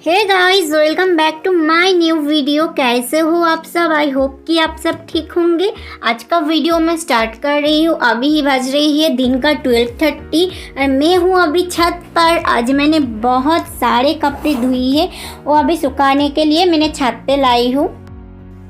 Hey guys, welcome back to my new video. कैसे हो आप सब? आई होप कि आप सब ठीक होंगे। आज का वीडियो मैं स्टार्ट कर रही हूँ। अभी ही बज रही है दिन का 12:30 और मैं हूँ अभी छत पर। आज मैंने बहुत सारे कपड़े धुई है, वो अभी सुखाने के लिए मैंने छत पे लाई हूँ।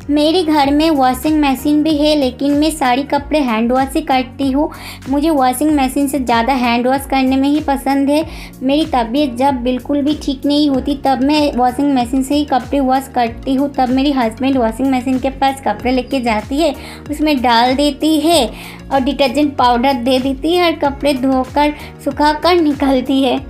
मेरे घर में वॉशिंग मशीन भी है, लेकिन मैं सारी कपड़े हैंड वॉश ही करती हूँ। मुझे वॉशिंग मशीन से ज़्यादा हैंड वॉश करने में ही पसंद है। मेरी तबीयत जब बिल्कुल भी ठीक नहीं होती तब मैं वॉशिंग मशीन से ही कपड़े वॉश करती हूँ। तब मेरी हस्बैंड वॉशिंग मशीन के पास कपड़े लेके जाती है, उसमें डाल देती है और डिटर्जेंट पाउडर दे देती है और कपड़े धोकर सुखा कर निकलती है।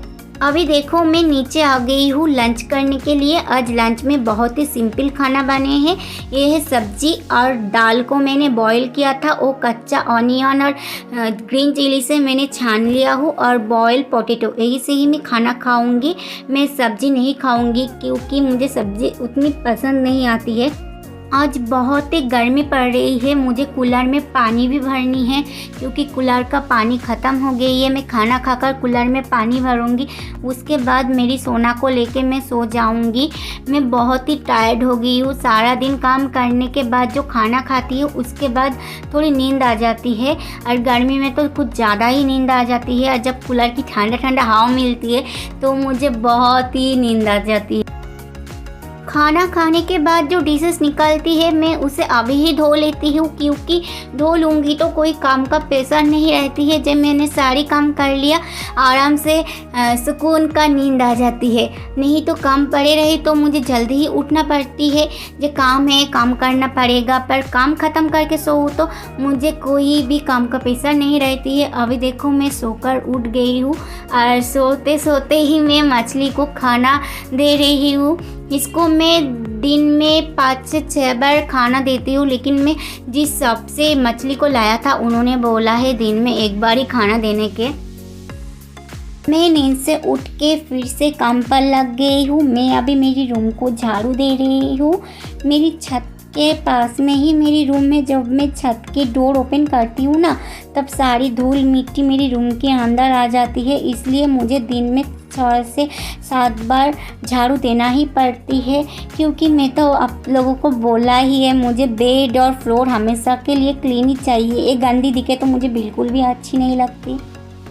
अभी देखो मैं नीचे आ गई हूँ लंच करने के लिए। आज लंच में बहुत ही सिंपल खाना बने हैं। ये है सब्जी और दाल को मैंने बॉईल किया था। वो कच्चा ऑनियन और ग्रीन चिली से मैंने छान लिया हूँ और बॉयल पोटैटो, यही से ही मैं खाना खाऊंगी। मैं सब्जी नहीं खाऊंगी क्योंकि मुझे सब्जी उतनी पसंद नहीं आती है। आज बहुत ही गर्मी पड़ रही है। मुझे कूलर में पानी भी भरनी है क्योंकि कूलर का पानी ख़त्म हो गई है। मैं खाना खाकर कूलर में पानी भरूंगी, उसके बाद मेरी सोना को लेके मैं सो जाऊंगी। मैं बहुत ही टायर्ड हो गई हूँ। सारा दिन काम करने के बाद जो खाना खाती हूँ उसके बाद थोड़ी नींद आ जाती है, और गर्मी में तो कुछ ज़्यादा ही नींद आ जाती है। और जब कूलर की ठंडा ठंडा हवा मिलती है तो मुझे बहुत ही नींद आ जाती है। खाना खाने के बाद जो डिशेस निकलती है मैं उसे अभी ही धो लेती हूँ, क्योंकि धो लूँगी तो कोई काम का प्रेशर नहीं रहती है। जब मैंने सारी काम कर लिया आराम से सुकून का नींद आ जाती है। नहीं तो काम पड़े रहे तो मुझे जल्दी ही उठना पड़ती है। जो काम है काम करना पड़ेगा, पर काम ख़त्म करके सोऊँ तो मुझे कोई भी काम का प्रेशर नहीं रहती है। अभी देखो मैं सोकर उठ गई हूँ और सोते सोते ही मैं मछली को खाना दे रही हूँ। इसको मैं दिन में 5 से 6 बार खाना देती हूँ, लेकिन मैं जिस शॉप से मछली को लाया था उन्होंने बोला है दिन में 1 बार ही खाना देने के। मैं नींद से उठ के फिर से काम पर लग गई हूँ। मैं अभी मेरी रूम को झाड़ू दे रही हूँ। मेरी छत के पास में ही मेरी रूम में जब मैं छत की डोर ओपन करती हूँ ना, तब सारी धूल मिट्टी मेरी रूम के अंदर आ जाती है। इसलिए मुझे दिन में 6 से 7 बार झाड़ू देना ही पड़ती है, क्योंकि मैं तो आप लोगों को बोला ही है मुझे बेड और फ्लोर हमेशा के लिए क्लीन ही चाहिए। ये गंदी दिखे तो मुझे बिल्कुल भी अच्छी नहीं लगती।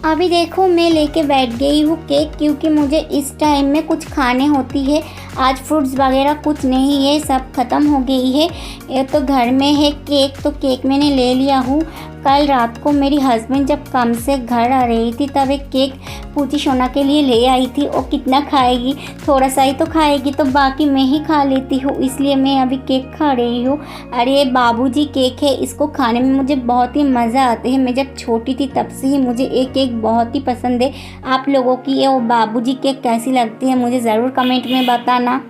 अभी देखो मैं लेके बैठ गई हूँ केक, क्योंकि मुझे इस टाइम में कुछ खाने होती है। आज फ्रूट्स वगैरह कुछ नहीं है, सब ख़त्म हो गई है। ये तो घर में है केक, तो केक मैंने ले लिया हूँ। कल रात को मेरी हस्बैंड जब काम से घर आ रही थी तब एक केक पूछी सोना के लिए ले आई थी। वो कितना खाएगी, थोड़ा सा ही तो खाएगी, तो बाकी मैं ही खा लेती हूँ। इसलिए मैं अभी केक खा रही हूँ। अरे बाबूजी केक है, इसको खाने में मुझे बहुत ही मज़ा आते हैं। मैं जब छोटी थी तब से ही मुझे एक केक बहुत ही पसंद है। आप लोगों की ये वो बाबूजी केक कैसी लगती है मुझे ज़रूर कमेंट में बताना।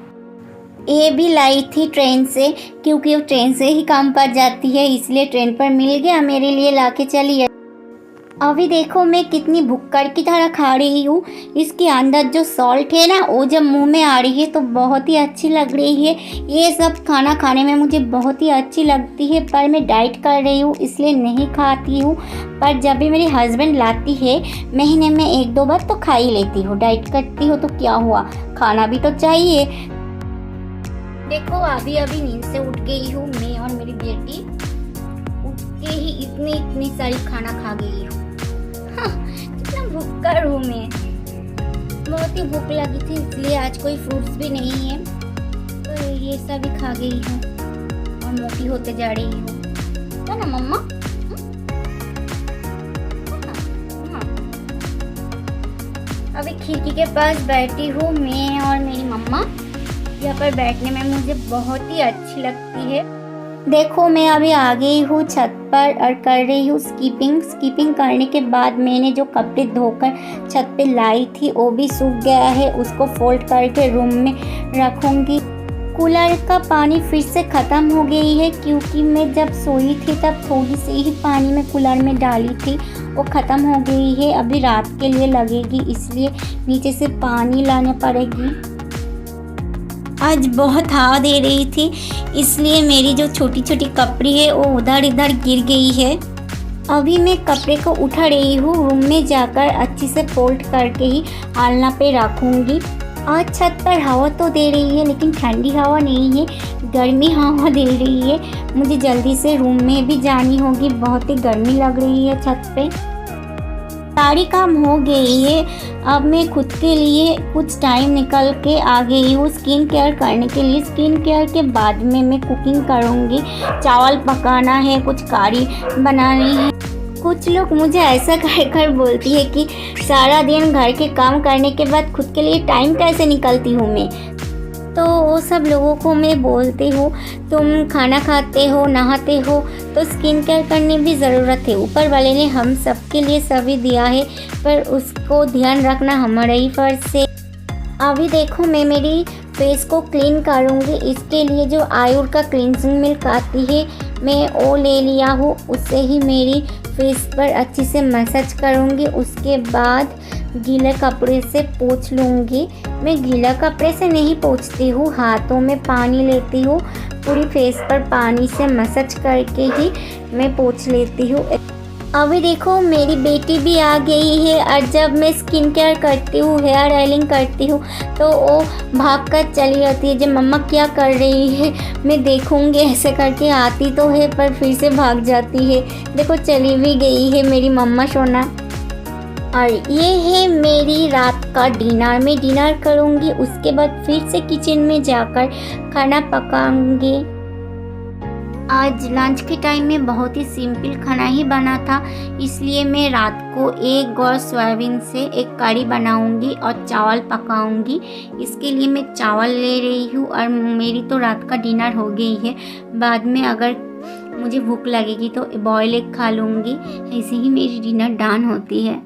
ये भी लाई थी ट्रेन से, क्योंकि वो ट्रेन से ही काम पर जाती है, इसलिए ट्रेन पर मिल गया, मेरे लिए लाके चली है। अभी देखो मैं कितनी भुक्कड़ की तरह खा रही हूँ। इसके अंदर जो सॉल्ट है ना, वो जब मुंह में आ रही है तो बहुत ही अच्छी लग रही है। ये सब खाना खाने में मुझे बहुत ही अच्छी लगती है, पर मैं डाइट कर रही हूँ इसलिए नहीं खाती हूँ। पर जब भी मेरी हस्बैंड लाती है महीने में 1-2 बार तो खा ही लेती हूँ। डाइट करती हो तो क्या हुआ, खाना भी तो चाहिए। देखो अभी अभी नींद से उठ गई हूँ मैं और मेरी बेटी। उठ के ही इतनी सारी खाना खा गई हूँ। कितना भूखकर हूँ मैं, बहुत ही भूख लगी थी, इसलिए आज कोई फ्रूट्स भी नहीं है तो ये सब ही खा गई हूँ और मोटी होते जा रही हूँ। है ना मम्मा? अभी खिड़की के पास बैठी हूँ मैं और मेरी मम्मा। यहाँ पर बैठने में मुझे बहुत ही अच्छी लगती है। देखो मैं अभी आ गई हूँ छत पर और कर रही हूँ स्कीपिंग करने के बाद मैंने जो कपड़े धोकर छत पे लाई थी वो भी सूख गया है। उसको फोल्ड करके रूम में रखूँगी। कूलर का पानी फिर से ख़त्म हो गई है, क्योंकि मैं जब सोई थी तब थोड़ी सी ही पानी में कूलर में डाली थी, वो ख़त्म हो गई है। अभी रात के लिए लगेगी, इसलिए नीचे से पानी लाने पड़ेगी। आज बहुत हवा दे रही थी, इसलिए मेरी जो छोटी छोटी कपड़ी है वो उधर इधर गिर गई है। अभी मैं कपड़े को उठा रही हूँ। रूम में जाकर अच्छी से फोल्ड करके ही आलना पे रखूँगी। और छत पर हवा तो दे रही है लेकिन ठंडी हवा नहीं है, गर्मी हवा दे रही है। मुझे जल्दी से रूम में भी जानी होगी, बहुत ही गर्मी लग रही है छत पे। सारी काम हो गई है, अब मैं खुद के लिए कुछ टाइम निकल के आ गई हूँ स्किन केयर करने के लिए। स्किन केयर के बाद में मैं कुकिंग करूँगी, चावल पकाना है, कुछ करी बनानी है। कुछ लोग मुझे ऐसा कहकर बोलती है कि सारा दिन घर के काम करने के बाद खुद के लिए टाइम कैसे निकालती हूँ मैं। तो वो सब लोगों को मैं बोलती हूँ, तुम खाना खाते हो, नहाते हो, तो स्किन केयर करने भी ज़रूरत है। ऊपर वाले ने हम सब के लिए सभी दिया है, पर उसको ध्यान रखना हमारा ही फर्ज है। अभी देखो मैं मेरी फेस को क्लीन करूँगी। इसके लिए जो आयुर का क्लींजिंग मिल्क आती है मैं वो ले लिया हूँ, उससे ही मेरी फेस पर अच्छी से मसाज करूँगी। उसके बाद गीले कपड़े से पोंछ लूँगी। मैं गीला कपड़े से नहीं पोंछती हूँ, हाथों में पानी लेती हूँ, पूरी फेस पर पानी से मसाज करके ही मैं पोंछ लेती हूँ। अभी देखो मेरी बेटी भी आ गई है और जब मैं स्किन केयर करती हूँ, हेयर ऑयलिंग करती हूँ, तो वो भाग कर चली जाती है। जब मम्मा क्या कर रही है मैं देखूँगी ऐसे करके आती तो है पर फिर से भाग जाती है। देखो चली भी गई है मेरी मम्मा सोना। और ये है मेरी रात का डिनर। मैं डिनर करूँगी, उसके बाद फिर से किचन में जाकर खाना पकाऊँगी। आज लंच के टाइम में बहुत ही सिंपल खाना ही बना था, इसलिए मैं रात को एक गौर सोयाबीन से एक करी बनाऊंगी और चावल पकाऊंगी। इसके लिए मैं चावल ले रही हूँ और मेरी तो रात का डिनर हो गई है। बाद में अगर मुझे भूख लगेगी तो बॉयल एग खा लूँगी। ऐसे ही मेरी डिनर डन होती है।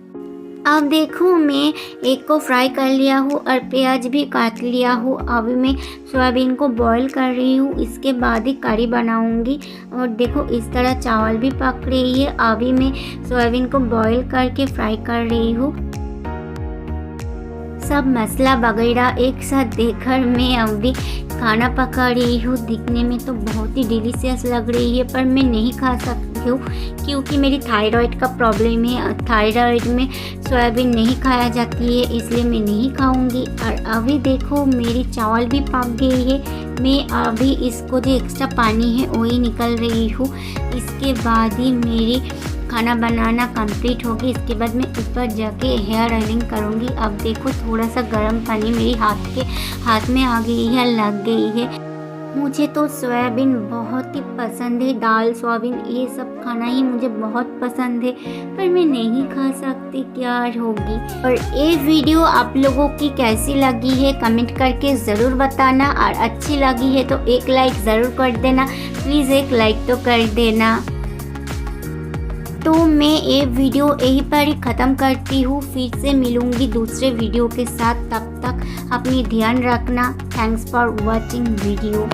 अब देखो मैं एग को फ्राई कर लिया हूँ और प्याज भी काट लिया हूँ। अभी मैं सोयाबीन को बॉईल कर रही हूँ, इसके बाद ही करी बनाऊँगी। और देखो इस तरह चावल भी पक रही है। अभी मैं सोयाबीन को बॉईल करके फ्राई कर रही हूँ। सब मसाला वगैरह एक साथ देकर मैं अभी खाना पका रही हूँ। दिखने में तो बहुत ही डिलीशियस लग रही है पर मैं नहीं खा सकती हूँ क्योंकि मेरी थायराइड का प्रॉब्लम है। थायराइड में सोयाबीन नहीं खाया जाती है, इसलिए मैं नहीं खाऊंगी। और अभी देखो मेरी चावल भी पक गई है। मैं अभी इसको जो एक्स्ट्रा पानी है वही निकल रही हूँ। इसके बाद ही मेरी खाना बनाना कंप्लीट होगी। इसके बाद मैं ऊपर जाके हेयर ऑयलिंग करूँगी। अब देखो थोड़ा सा गर्म पानी मेरी हाथ में आ गई है, लग गई है। मुझे तो सोयाबीन बहुत ही पसंद है, दाल सोयाबीन ये सब खाना ही मुझे बहुत पसंद है, पर मैं नहीं खा सकती, क्या होगी। और ये वीडियो आप लोगों की कैसी लगी है कमेंट करके ज़रूर बताना। और अच्छी लगी है तो एक लाइक ज़रूर कर देना, प्लीज़ एक लाइक तो कर देना। तो मैं ये वीडियो यहीं पर ही ख़त्म करती हूँ। फिर से मिलूँगी दूसरे वीडियो के साथ, तब तक अपनी ध्यान रखना। Thanks for watching video.